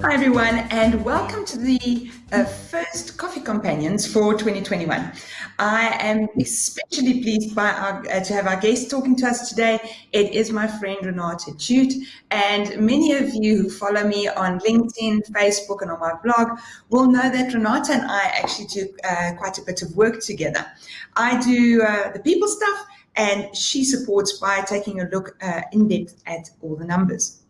Hi everyone, and welcome to the first Coffee Companions for 2021. I am especially pleased to have our guest talking to us today. It is my friend Renate Jute, and many of you who follow me on LinkedIn, Facebook, and on my blog will know that Renate and I actually do quite a bit of work together. I do the people stuff, and she supports by taking a look in depth at all the numbers.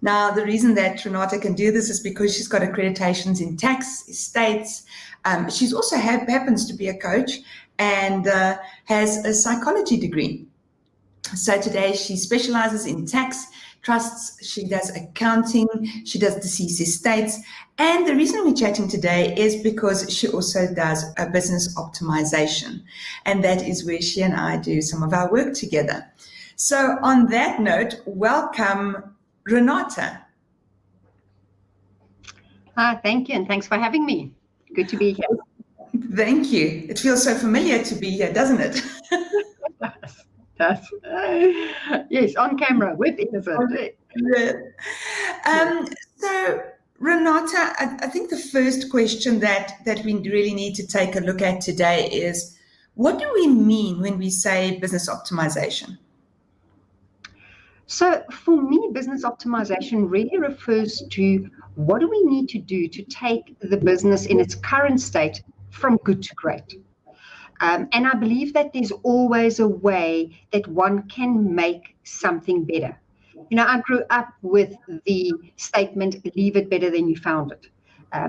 Now, the reason that Renate can do this is because she's got accreditations in tax, estates. She's also happens to be a coach and has a psychology degree. So today she specializes in tax, trusts, she does accounting, she does deceased estates. And the reason we're chatting today is because she also does a business optimization. And that is where she and I do some of our work together. So on that note, welcome, Renate. Thank you, and thanks for having me. Good to be here. Thank you. It feels so familiar to be here, doesn't it? Yes, on camera with innocent. Yeah. So, Renate, I think the first question that we really need to take a look at today is, what do we mean when we say business optimization? So for me, business optimization really refers to what do we need to do to take the business in its current state from good to great. And I believe that there's always a way that one can make something better. You know, I grew up with the statement, leave it better than you found it.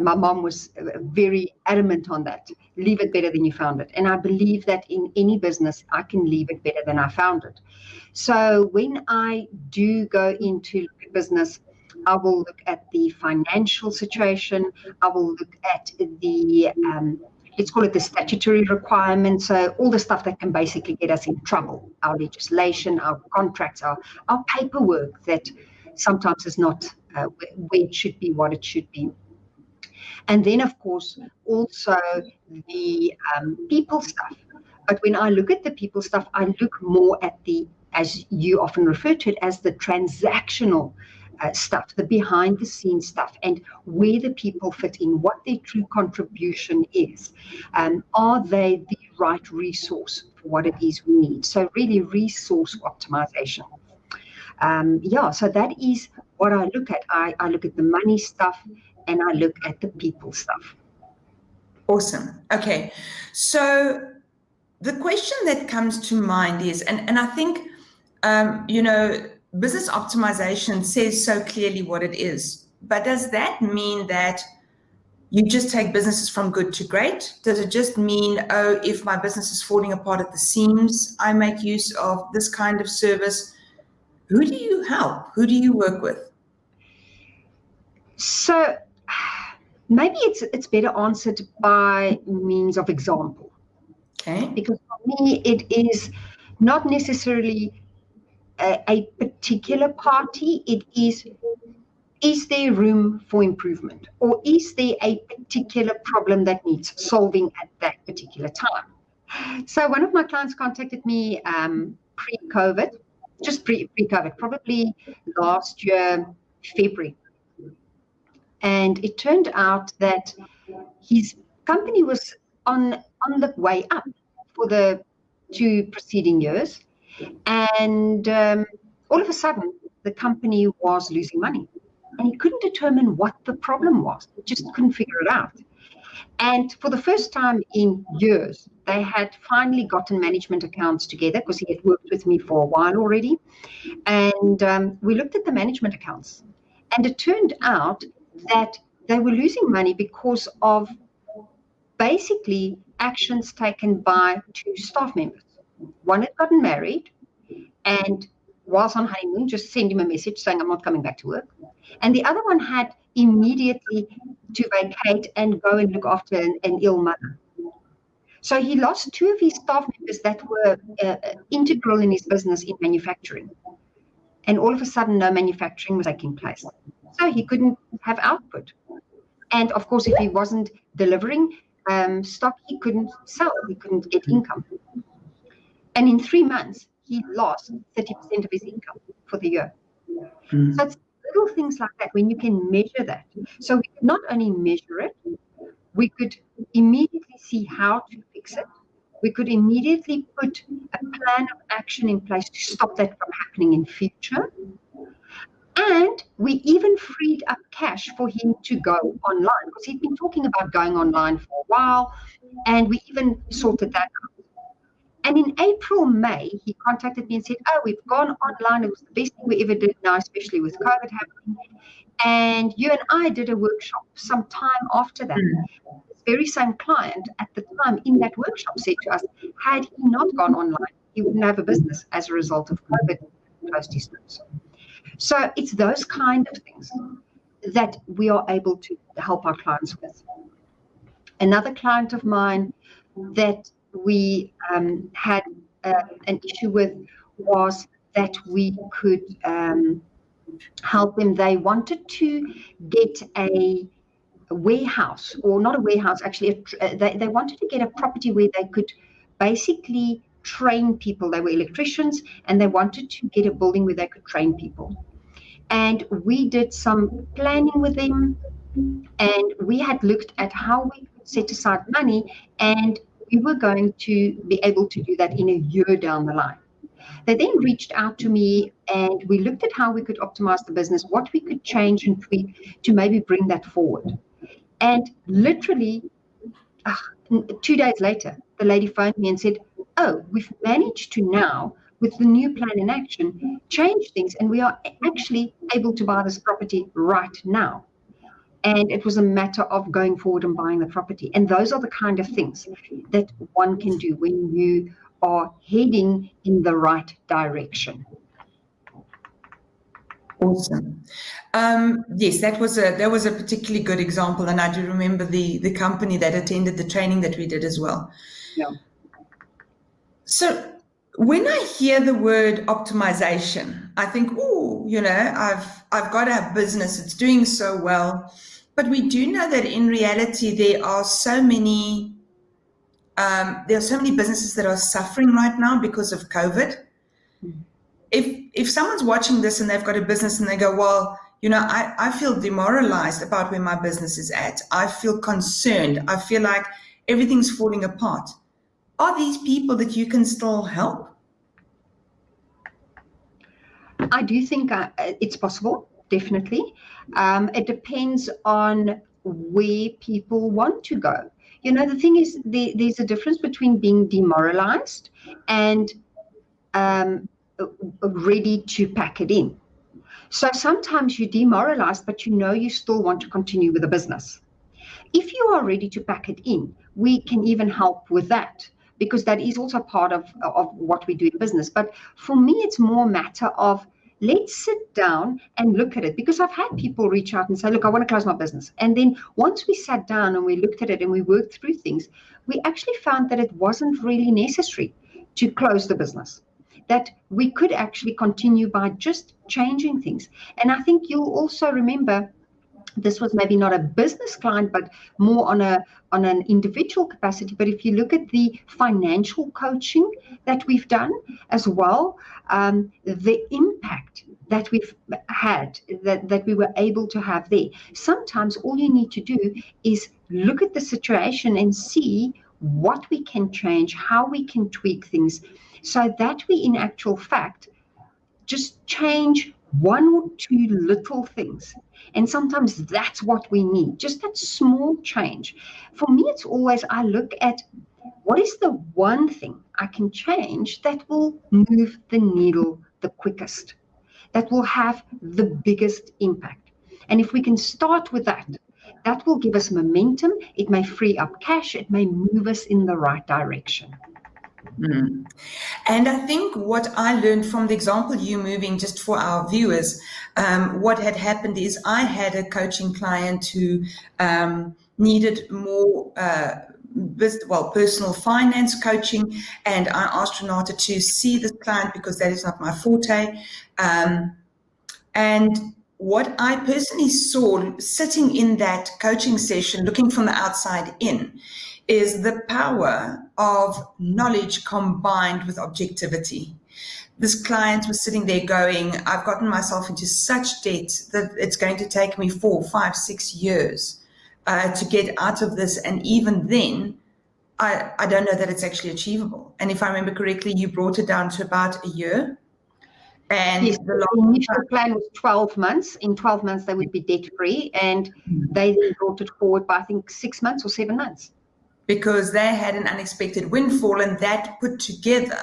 My mom was very adamant on that. Leave it better than you found it. And I believe that in any business, I can leave it better than I found it. So when I do go into business, I will look at the financial situation. I will look at the, let's call it the statutory requirements. So all the stuff that can basically get us in trouble, our legislation, our contracts, our paperwork that sometimes is not where it should be, what it should be. And then, of course, also the people stuff. But when I look at the people stuff, I look more at the, as you often refer to it, as the transactional stuff, the behind the scenes stuff, and where the people fit in, what their true contribution is. Are they the right resource for what it is we need? So really resource optimization. So that is what I look at. I look at the money stuff and I look at the people stuff. Awesome. Okay. So the question that comes to mind is, and I think, business optimization says so clearly what it is, but does that mean that you just take businesses from good to great? Does it just mean, if my business is falling apart at the seams, I make use of this kind of service? Who do you help? Who do you work with? So maybe it's better answered by means of example. Okay. Because for me, it is not necessarily a particular party. It is there room for improvement? Or is there a particular problem that needs solving at that particular time? So one of my clients contacted me pre-COVID, just pre-COVID, probably last year, February. And it turned out that his company was on the way up for the 2 preceding years. And all of a sudden, the company was losing money. And he couldn't determine what the problem was. He just couldn't figure it out. And for the first time in years, they had finally gotten management accounts together because he had worked with me for a while already. And we looked at the management accounts. And it turned out that they were losing money because of basically actions taken by 2 staff members. One had gotten married and was on honeymoon, just send him a message saying, I'm not coming back to work. And the other one had immediately to vacate and go and look after an ill mother. So he lost 2 of his staff members that were integral in his business in manufacturing. And all of a sudden, no manufacturing was taking place. So he couldn't have output. And of course, if he wasn't delivering stock, he couldn't sell, he couldn't get income. And in 3 months, he lost 30% of his income for the year. So it's little things things like that, when you can measure that. So we could not only measure it, we could immediately see how to fix it. We could immediately put a plan of action in place to stop that from happening in future. And we even freed up cash for him to go online, because he'd been talking about going online for a while, and we even sorted that out. And in April, May, he contacted me and said, oh, we've gone online. It was the best thing we ever did now, especially with COVID happening. And you and I did a workshop some time after that. This very same client at the time in that workshop said to us, had he not gone online, he wouldn't have a business as a result of COVID, closed his doors. So it's those kind of things that we are able to help our clients with. Another client of mine that we had an issue with was that we could help them. They wanted to get a warehouse, or not a warehouse, actually, they wanted to get a property where they could basically train people. They were electricians, and they wanted to get a building where they could train people. And we did some planning with them, and we had looked at how we could set aside money, and we were going to be able to do that in a year down the line. They then reached out to me, and we looked at how we could optimize the business, what we could change and tweak to maybe bring that forward. And literally 2 days later, the lady phoned me and said, oh, we've managed to now, with the new plan in action, change things, and we are actually able to buy this property right now. And it was a matter of going forward and buying the property. And those are the kind of things that one can do when you are heading in the right direction. Awesome. Yes, that was a particularly good example, and I do remember the company that attended the training that we did as well. Yeah. So when I hear the word optimization, I think, oh, I've got a business, it's doing so well. But we do know that in reality, there are so many businesses that are suffering right now because of COVID. Mm-hmm. If someone's watching this and they've got a business and they go, well, I feel demoralized about where my business is at. I feel concerned. I feel like everything's falling apart. Are these people that you can still help? I do think it's possible, definitely. It depends on where people want to go. The thing is, there's a difference between being demoralized and ready to pack it in. So sometimes you're demoralized, but you still want to continue with the business. If you are ready to pack it in, we can even help with that, because that is also part of what we do in business. But for me, it's more a matter of, let's sit down and look at it, because I've had people reach out and say, look, I want to close my business. And then once we sat down and we looked at it and we worked through things, we actually found that it wasn't really necessary to close the business, that we could actually continue by just changing things. And I think you'll also remember, this was maybe not a business client, but more on an individual capacity. But if you look at the financial coaching that we've done as well, the impact that we've had, that we were able to have there. Sometimes all you need to do is look at the situation and see what we can change, how we can tweak things, so that we, in actual fact, just change one or two little things. And sometimes that's what we need, just that small change. For me, it's always, I look at what is the one thing I can change that will move the needle the quickest, that will have the biggest impact. And if we can start with that, that will give us momentum. It may free up cash. It may move us in the right direction. Mm. And I think what I learned from the example you moving, just for our viewers, what had happened is I had a coaching client who needed more personal finance coaching, and I asked Renate to see this client because that is not my forte. And what I personally saw sitting in that coaching session, looking from the outside in, is the power of knowledge combined with objectivity. this client was sitting there going, I've gotten myself into such debt that it's going to take me 4, 5, 6 years to get out of this. And even then, I don't know that it's actually achievable. And if I remember correctly, you brought it down to about a year. And yes, the initial plan was 12 months. In 12 months, they would be debt-free. And they then brought it forward by, I think, 6 months or 7 months. Because they had an unexpected windfall, and that put together.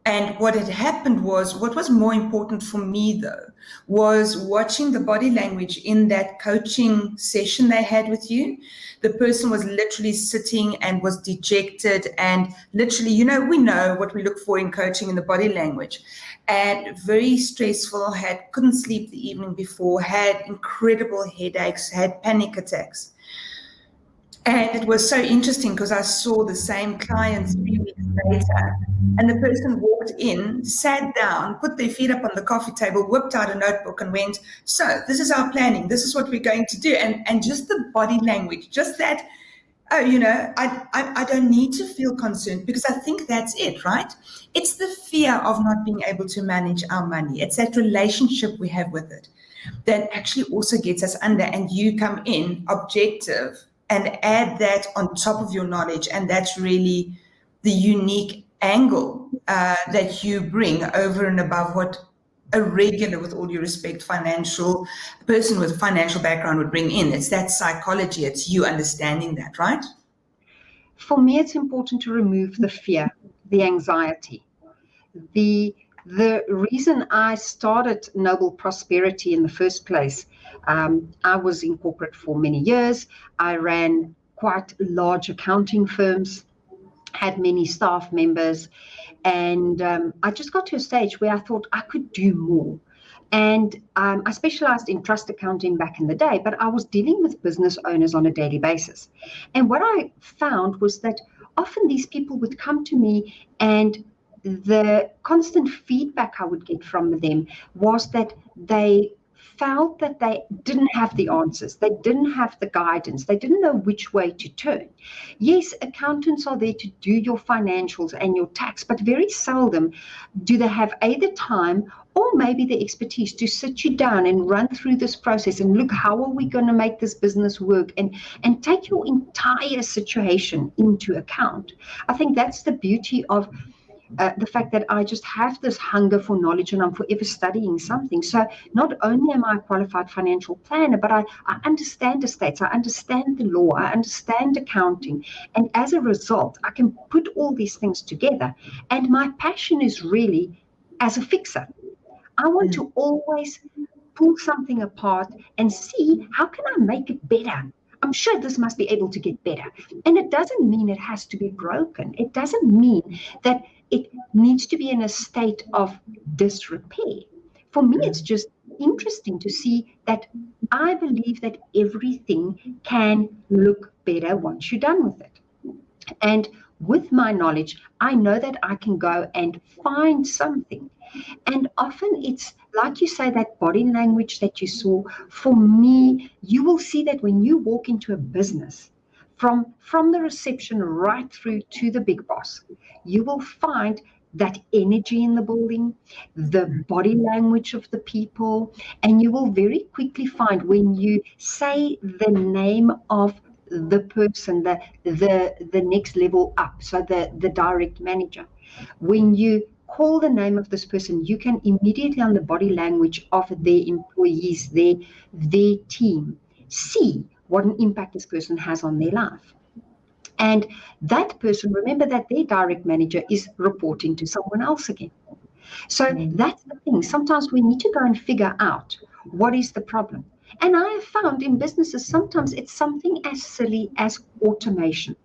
And what had happened was, what was more important for me, though, was watching the body language in that coaching session they had with you. The person was literally sitting and was dejected, and literally, we know what we look for in coaching in the body language. And very stressful, couldn't sleep the evening before, had incredible headaches, had panic attacks. And it was so interesting because I saw the same client 3 weeks later, and the person walked in, sat down, put their feet up on the coffee table, whipped out a notebook and went, so this is our planning, this is what we're going to do. And just the body language, just that, I don't need to feel concerned, because I think that's it, right? It's the fear of not being able to manage our money. It's that relationship we have with it that actually also gets us under, and you come in objective and add that on top of your knowledge. And that's really the unique angle that you bring over and above what a regular, with all due respect, financial person with a financial background would bring in. It's that psychology. It's you understanding that, right? For me, it's important to remove the fear, the anxiety. The reason I started Noble Prosperity in the first place, I was in corporate for many years. I ran quite large accounting firms, had many staff members, and I just got to a stage where I thought I could do more. And I specialized in trust accounting back in the day, but I was dealing with business owners on a daily basis. And what I found was that often these people would come to me, and the constant feedback I would get from them was that they felt that they didn't have the answers. They didn't have the guidance. They didn't know which way to turn. Yes, accountants are there to do your financials and your tax, but very seldom do they have the time or maybe the expertise to sit you down and run through this process and look, how are we going to make this business work, and take your entire situation into account. I think that's the beauty of the fact that I just have this hunger for knowledge, and I'm forever studying something. So not only am I a qualified financial planner, but I understand estates, I understand the law, I understand accounting. And as a result, I can put all these things together. And my passion is really as a fixer. I want to always pull something apart and see, how can I make it better? I'm sure this must be able to get better. And it doesn't mean it has to be broken. It doesn't mean that it needs to be in a state of disrepair. For me, it's just interesting to see that I believe that everything can look better once you're done with it. And with my knowledge, I know that I can go and find something. And often it's, like you say, that body language that you saw. For me, you will see that when you walk into a business, from the reception right through to the big boss, you will find that energy in the building, the body language of the people, and you will very quickly find when you say the name of the person, the next level up, so the direct manager, when you call the name of this person, you can immediately, on the body language of their employees, their team, see what an impact this person has on their life. And that person, remember that their direct manager is reporting to someone else again. So that's the thing. Sometimes we need to go and figure out what is the problem. And I have found in businesses, sometimes it's something as silly as automation.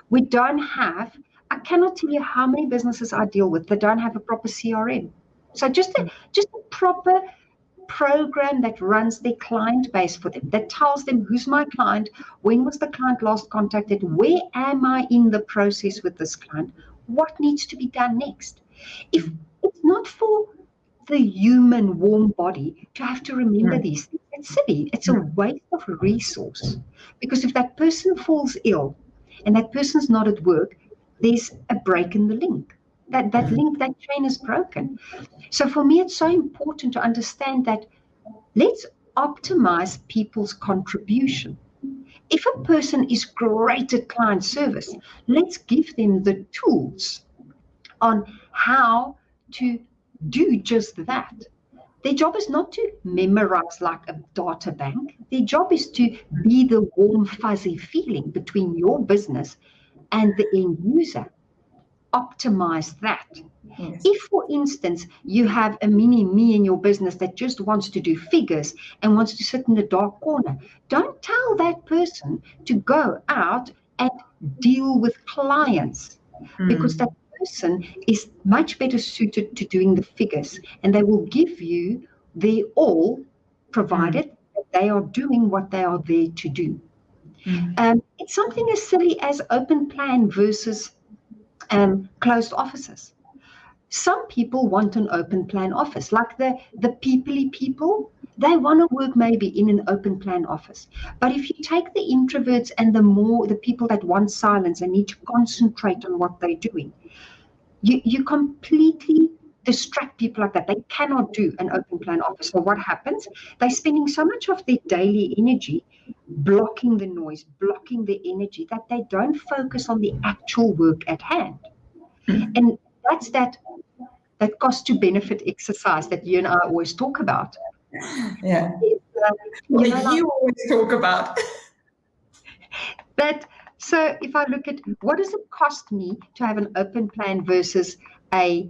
We don't have, I cannot tell you how many businesses I deal with that don't have a proper CRM. So just a proper program that runs their client base for them, that tells them who's my client, when was the client last contacted, where am I in the process with this client, what needs to be done next. If it's not for the human warm body to have to remember these things, it's silly. It's a waste of resource, because if that person falls ill and that person's not at work, there's a break in the link. that link, that chain is broken. So for me, it's so important to understand that let's optimize people's contribution. If a person is great at client service, let's give them the tools on how to do just that. Their job is not to memorize like a data bank. Their job is to be the warm, fuzzy feeling between your business and the end user. Optimize that. Yes. If, for instance, you have a mini me in your business that just wants to do figures and wants to sit in the dark corner, don't tell that person to go out and deal with clients, because that person is much better suited to doing the figures, and they will give you their all, provided that they are doing what they are there to do. It's something as silly as open plan versus closed offices. Some people want an open plan office, like the peoply people. They want to work maybe in an open plan office. But if you take the introverts and the people that want silence and need to concentrate on what they're doing, you completely distract people like that. They cannot do an open plan office. So what happens? They're spending so much of their daily energy blocking the noise, blocking the energy, that they don't focus on the actual work at hand. And that's that cost to benefit exercise that you and I always talk about. Yeah. You always talk about. But so if I look at what does it cost me to have an open plan versus a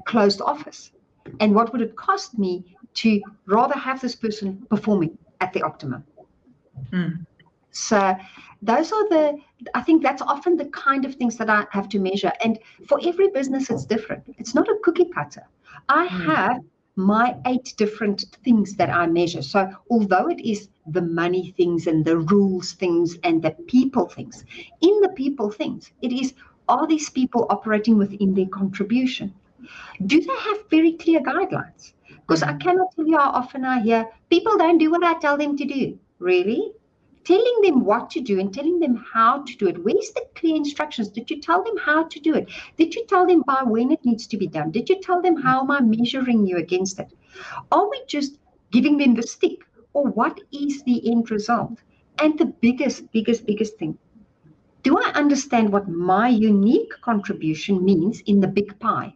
closed office, and what would it cost me to rather have this person performing at the optimum? So those are I think that's often the kind of things that I have to measure. And for every business, it's different. It's not a cookie cutter. I have my 8 different things that I measure. So although it is the money things and the rules things and the people things, in the people things, it is, are these people operating within their contribution? Do they have very clear guidelines? Because I cannot tell you how often I hear, people don't do what I tell them to do. Really? Telling them what to do and telling them how to do it. Where's the clear instructions? Did you tell them how to do it? Did you tell them by when it needs to be done? Did you tell them how am I measuring you against it? Are we just giving them the stick, or what is the end result? And the biggest thing, do I understand what my unique contribution means in the big pie?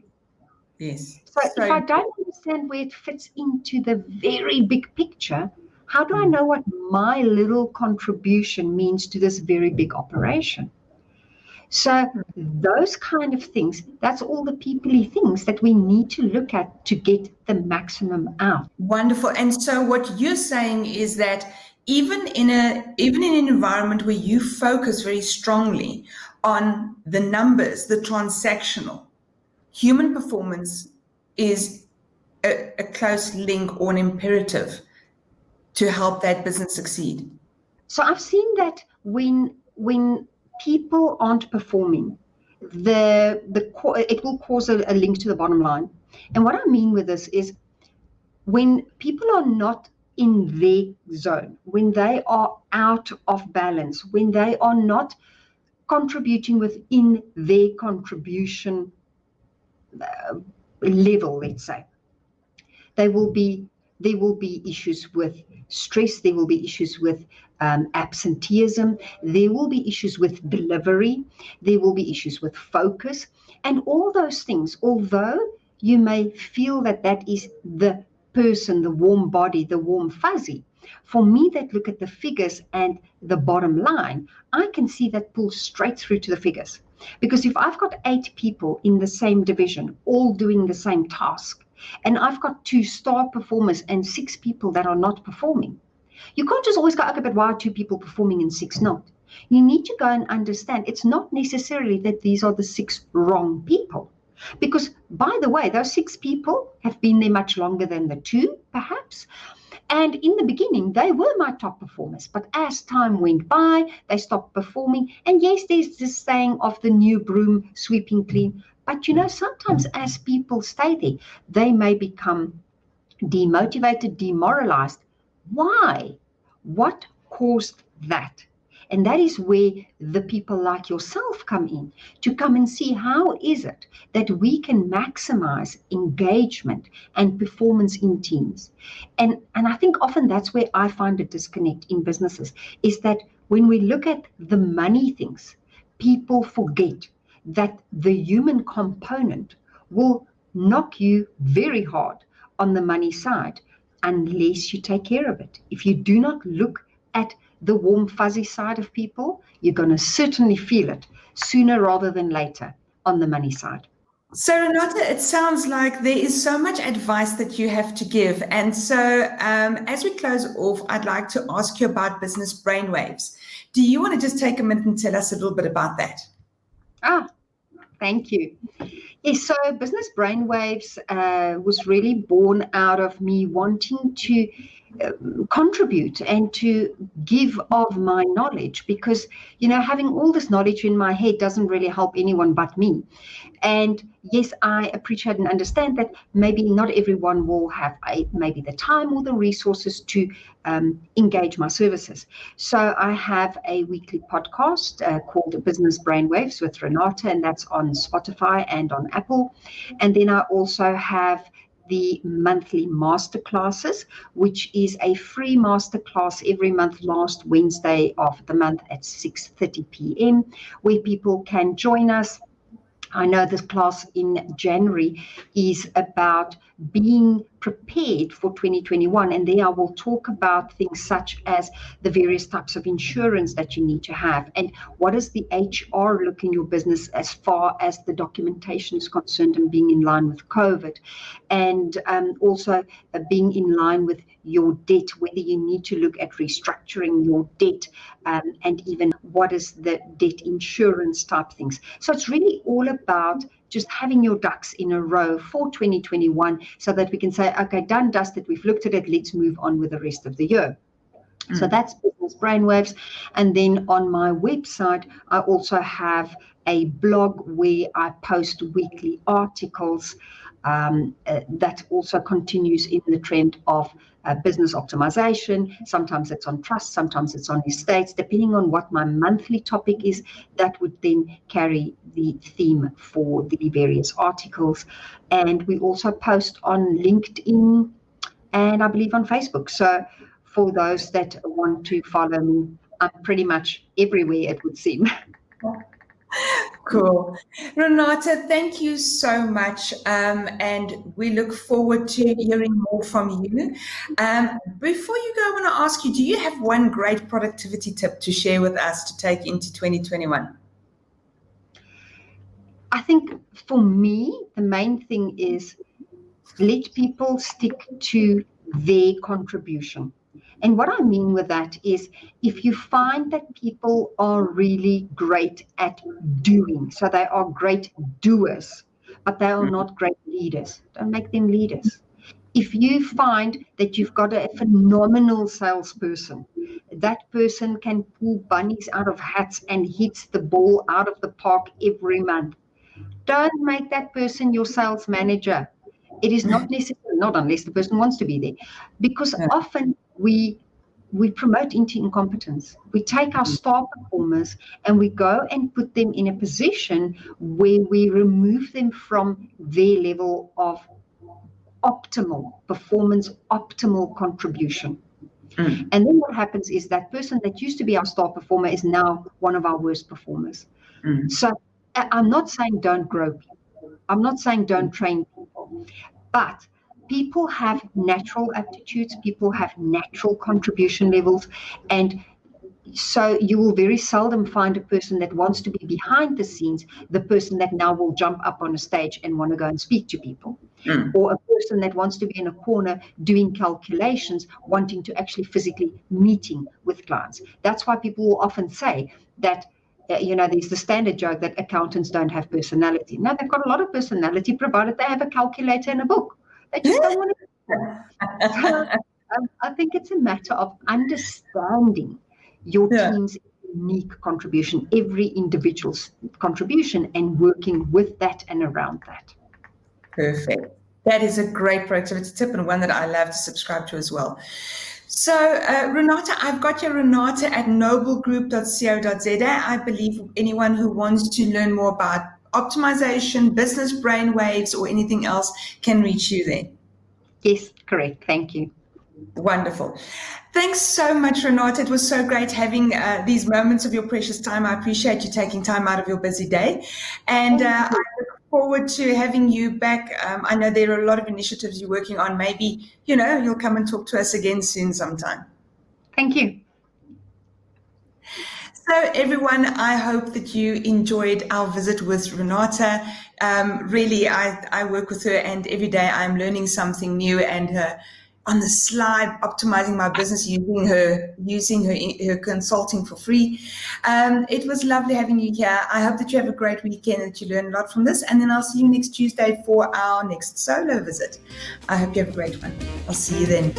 Yes. So if I don't understand where it fits into the very big picture, how do I know what my little contribution means to this very big operation? So those kind of things, that's all the people-y things that we need to look at to get the maximum out. Wonderful. And so what you're saying is that even in an environment where you focus very strongly on the numbers, the transactional, human performance is a close link or an imperative to help that business succeed. So I've seen that when people aren't performing, it will cause a link to the bottom line. And what I mean with this is when people are not in their zone, when they are out of balance, when they are not contributing within their contribution level, let's say, there will be issues with stress, there will be issues with absenteeism, there will be issues with delivery, there will be issues with focus, and all those things. Although you may feel that is the person, the warm body, the warm fuzzy, for me that look at the figures and the bottom line, I can see that pull straight through to the figures. Because if I've got 8 people in the same division, all doing the same task, and I've got 2 star performers and 6 people that are not performing, you can't just always go, okay, but why are 2 people performing and 6 not? You need to go and understand it's not necessarily that these are the 6 wrong people. Because, by the way, those 6 people have been there much longer than the 2, perhaps. And in the beginning, they were my top performers. But as time went by, they stopped performing. And yes, there's this saying of the new broom sweeping clean. But, sometimes as people stay there, they may become demotivated, demoralized. Why? What caused that? And that is where the people like yourself come in, to come and see how is it that we can maximize engagement and performance in teams. And I think often that's where I find a disconnect in businesses, is that when we look at the money things, people forget that the human component will knock you very hard on the money side unless you take care of it. If you do not look at the warm, fuzzy side of people, you're going to certainly feel it sooner rather than later on the money side. So, Renate, it sounds like there is so much advice that you have to give. And so, as we close off, I'd like to ask you about business brainwaves. Do you want to just take a minute and tell us a little bit about that? Thank you. Yes, so Business Brainwaves was really born out of me wanting to contribute and to give of my knowledge, because, having all this knowledge in my head doesn't really help anyone but me. And yes, I appreciate and understand that maybe not everyone will have maybe the time or the resources to engage my services. So I have a weekly podcast called Business Brainwaves with Renate, and that's on Spotify and on Apple. And then I also have the monthly masterclasses, which is a free masterclass every month, last Wednesday of the month at 6:30 p.m., where people can join us. I know this class in January is about being prepared for 2021, and there I will talk about things such as the various types of insurance that you need to have, and what does the HR look in your business as far as the documentation is concerned and being in line with COVID, and also being in line with your debt, whether you need to look at restructuring your debt, and even what is the debt insurance type things. So it's really all about just having your ducks in a row for 2021, so that we can say, okay, done, dusted, we've looked at it, let's move on with the rest of the year. So that's Business Brainwaves. And then on my website, I also have a blog where I post weekly articles that also continues in the trend of business optimization. Sometimes it's on trust, sometimes it's on estates, depending on what my monthly topic is. That would then carry the theme for the various articles. And we also post on LinkedIn and I believe on Facebook. So for those that want to follow me, I'm pretty much everywhere, it would seem. Cool. Renate, thank you so much. And we look forward to hearing more from you. Before you go, I want to ask you, do you have one great productivity tip to share with us to take into 2021? I think for me, the main thing is let people stick to their contribution. And what I mean with that is, if you find that people are really great at doing, so they are great doers, but they are not great leaders, don't make them leaders. If you find that you've got a phenomenal salesperson, that person can pull bunnies out of hats and hits the ball out of the park every month, don't make that person your sales manager. It is not necessary, not unless the person wants to be there, because often we promote into incompetence. We take our star performers and we go and put them in a position where we remove them from their level of optimal performance, optimal contribution. And then what happens is that person that used to be our star performer is now one of our worst performers. So I'm not saying don't grow people. I'm not saying don't train people, but people have natural aptitudes, people have natural contribution levels, and so you will very seldom find a person that wants to be behind the scenes, the person that now will jump up on a stage and want to go and speak to people, or a person that wants to be in a corner doing calculations, wanting to actually physically meeting with clients. That's why people will often say that there's the standard joke that accountants don't have personality. No, they've got a lot of personality, provided they have a calculator and a book. They just don't want to. So, I think it's a matter of understanding your team's unique contribution, every individual's contribution, and working with that and around that. Perfect. That is a great productivity tip, and one that I love to subscribe to as well. So, Renate, I've got your Renate at noblegroup.co.za. I believe anyone who wants to learn more about optimization, business brainwaves, or anything else can reach you there. Yes, correct. Thank you. Wonderful. Thanks so much, Renate. It was so great having these moments of your precious time. I appreciate you taking time out of your busy day. And I look forward to having you back. I know there are a lot of initiatives you're working on. Maybe, you'll come and talk to us again soon sometime. Thank you. So everyone, I hope that you enjoyed our visit with Renate. Really, I work with her, and every day I'm learning something new, and on the slide, optimizing my business using her consulting for free. It was lovely having you here. I hope that you have a great weekend, that you learn a lot from this, and then I'll see you next Tuesday for our next solo visit. I hope you have a great one. I'll see you then.